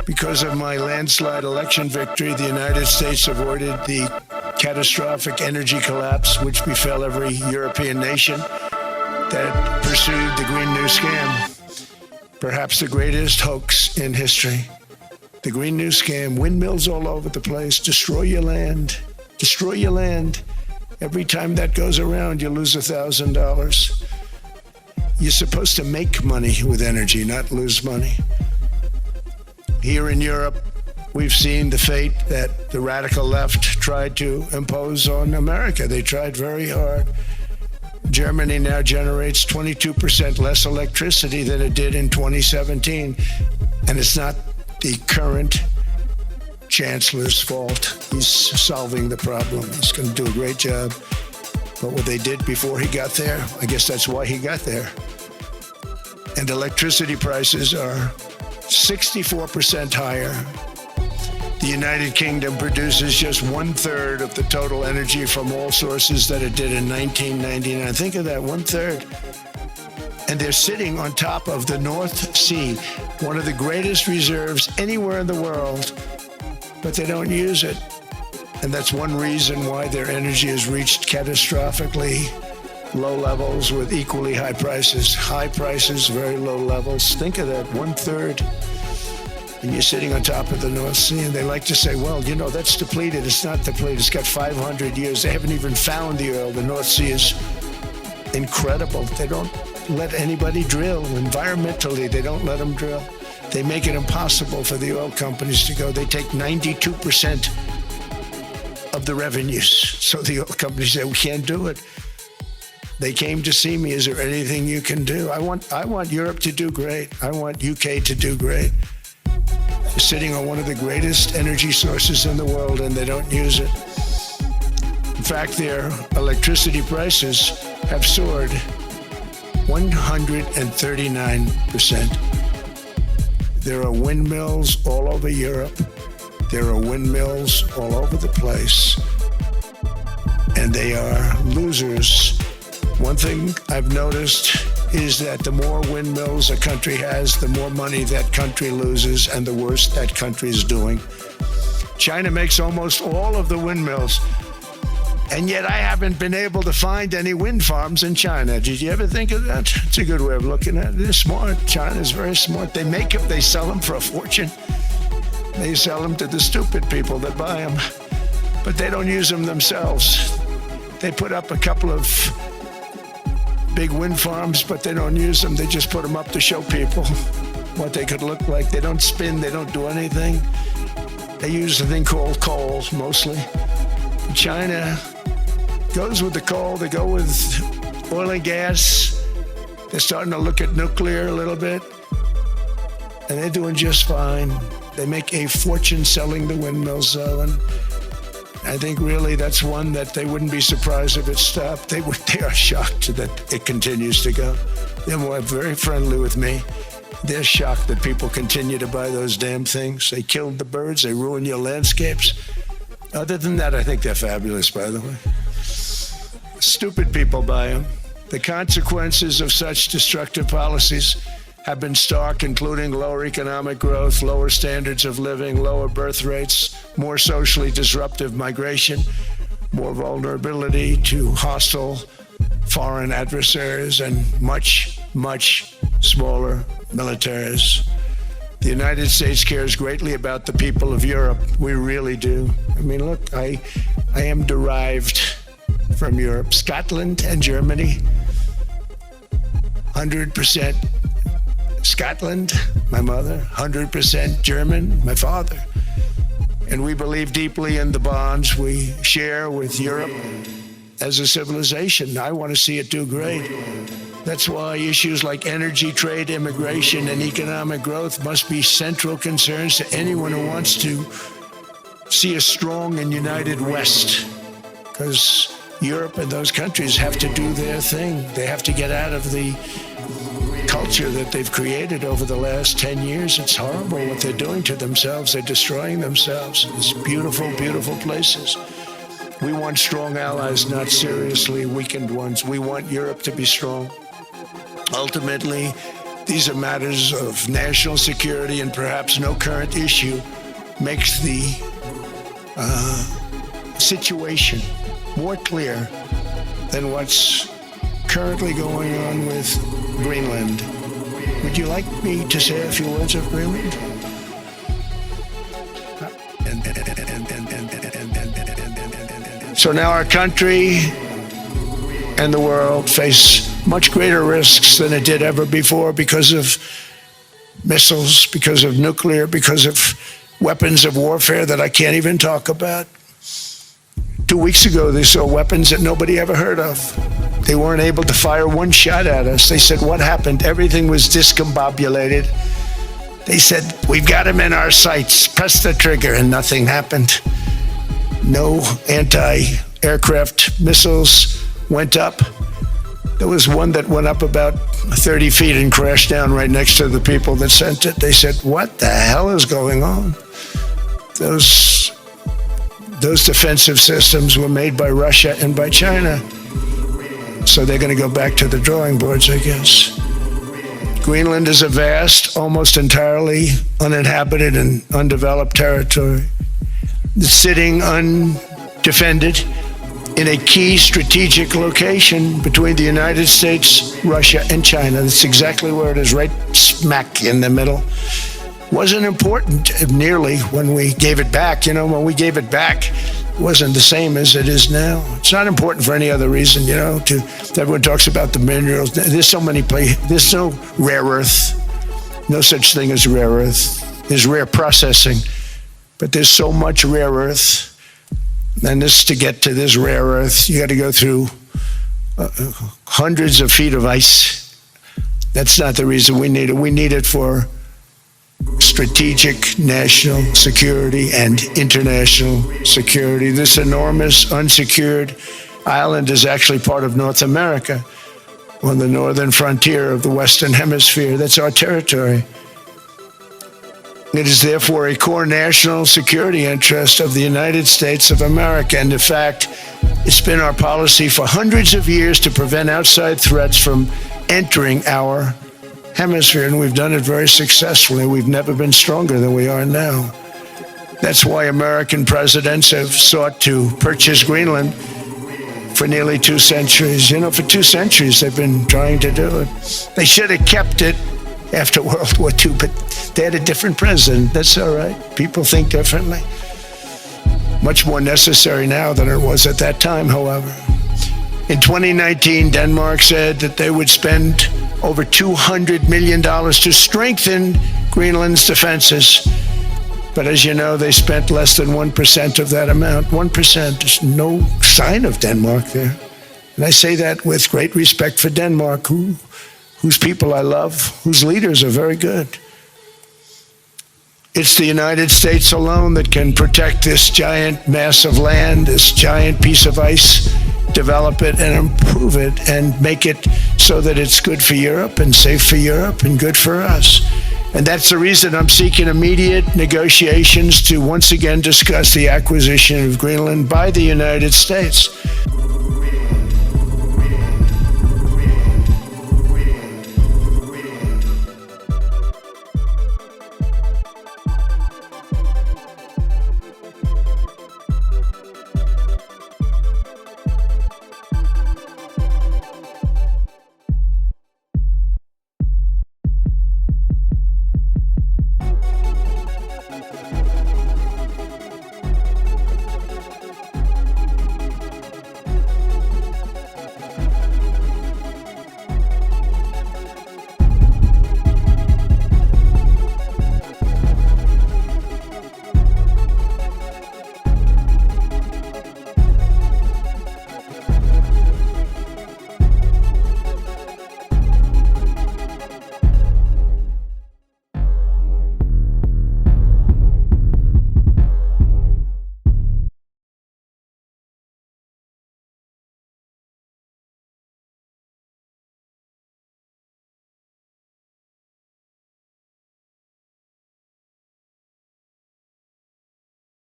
Because of my landslide election victory, the United States avoided the catastrophic energy collapse which befell every European nation that pursued the Green New Scam, perhaps the greatest hoax in history. The Green New Scam, windmills all over the place, destroy your land, destroy your land. Every time that goes around, you lose $1,000. You're supposed to make money with energy, not lose money. Here in Europe, we've seen the fate that the radical left tried to impose on America. They tried very hard. Germany now generates 22% less electricity than it did in 2017. And it's not the current chancellor's fault. He's solving the problem. He's going to do a great job. But what they did before he got there, I guess that's why he got there. And electricity prices are 64% higher. The United Kingdom produces just 1/3 of the total energy from all sources that it did in 1999. Think of that, 1/3. And they're sitting on top of the North Sea, one of the greatest reserves anywhere in the world, but they don't use it. And that's one reason why their energy has reached catastrophically low levels with equally high prices. High prices, very low levels. Think of that, 1/3. And you're sitting on top of the North Sea, and they like to say, well, you know, that's depleted. It's not depleted. It's got 500 years. They haven't even found the oil. The North Sea is incredible. They don't let anybody drill. Environmentally, they don't let them drill. They make it impossible for the oil companies to go. They take 92% of the revenues. So the oil companies say, we can't do it. They came to see me. Is there anything you can do? I want Europe to do great. I want UK to do great. They're sitting on one of the greatest energy sources in the world, and they don't use it. In fact, their electricity prices have soared 139%. There are windmills all over Europe. There are windmills all over the place. And they are losers. One thing I've noticed is that the more windmills a country has, the more money that country loses and the worse that country is doing. China makes almost all of the windmills. And yet I haven't been able to find any wind farms in China. Did you ever think of that? It's a good way of looking at it. They're smart. China's very smart. They make them, they sell them for a fortune. They sell them to the stupid people that buy them. But they don't use them themselves. They put up a couple of big wind farms, but they don't use them. They just put them up to show people what they could look like. They don't spin. They don't do anything. They use a thing called coal, mostly. China goes with the coal. They go with oil and gas. They're starting to look at nuclear a little bit. And they're doing just fine. They make a fortune selling the windmills, though. And I think really that's one that they wouldn't be surprised if it stopped. They are shocked that it continues to go. They're very friendly with me. They're shocked that people continue to buy those damn things. They killed the birds. They ruin your landscapes. Other than that, I think they're fabulous, by the way. Stupid people buy them. The consequences of such destructive policies have been stark, including lower economic growth, lower standards of living, lower birth rates, more socially disruptive migration, more vulnerability to hostile foreign adversaries, and much, much smaller militaries. The United States cares greatly about the people of Europe. We really do. I mean, look, I am derived from Europe. Scotland and Germany, 100% Scotland, my mother, 100% German, my father. And we believe deeply in the bonds we share with Europe as a civilization. I want to see it do great. That's why issues like energy, trade, immigration, and economic growth must be central concerns to anyone who wants to see a strong and united West. Because Europe and those countries have to do their thing. They have to get out of the culture that they've created over the last 10 years. It's horrible what they're doing to themselves. They're destroying themselves. It's beautiful, beautiful places. We want strong allies, not seriously weakened ones. We want Europe to be strong. Ultimately, these are matters of national security and perhaps no current issue, makes the situation more clear than what's currently going on with Greenland. Would you like me to say a few words of Greenland? So now our country and the world face much greater risks than it did ever before because of missiles, because of nuclear, because of weapons of warfare that I can't even talk about. 2 weeks ago, they saw weapons that nobody ever heard of. They weren't able to fire one shot at us. They said, what happened? Everything was discombobulated. They said, we've got them in our sights. Press the trigger, and nothing happened. No anti-aircraft missiles went up. There was one that went up about 30 feet and crashed down right next to the people that sent it. They said, what the hell is going on? Those defensive systems were made by Russia and by China. So they're going to go back to the drawing boards, I guess. Greenland is a vast, almost entirely uninhabited and undeveloped territory. It's sitting undefended in a key strategic location between the United States, Russia, and China. That's exactly where it is, right smack in the middle. Wasn't important nearly when we gave it back. When we gave it back, it wasn't the same as it is now. It's not important for any other reason, everyone talks about the minerals. There's so many places. There's no rare earth. No such thing as rare earth. There's rare processing, but there's so much rare earth. And to get to this rare earth, you got to go through hundreds of feet of ice. That's not the reason we need it. We need it for strategic national security and international security. This enormous unsecured island is actually part of North America, on the northern frontier of the Western Hemisphere. That's our territory. It is therefore a core national security interest of the United States of America. And in fact, it's been our policy for hundreds of years to prevent outside threats from entering our hemisphere, and we've done it very successfully. We've never been stronger than we are now. That's why American presidents have sought to purchase Greenland for nearly 2 centuries. For 2 centuries they've been trying to do it. They should have kept it after World War II, but they had a different president. That's all right. People think differently. Much more necessary now than it was at that time, however. In 2019, Denmark said that they would spend over $200 million to strengthen Greenland's defenses. But as you know, they spent less than 1% of that amount. 1%. There's no sign of Denmark there. And I say that with great respect for Denmark, whose people I love, whose leaders are very good. It's the United States alone that can protect this giant mass of land, this giant piece of ice, develop it and improve it and make it so that it's good for Europe and safe for Europe and good for us. And that's the reason I'm seeking immediate negotiations to once again discuss the acquisition of Greenland by the United States.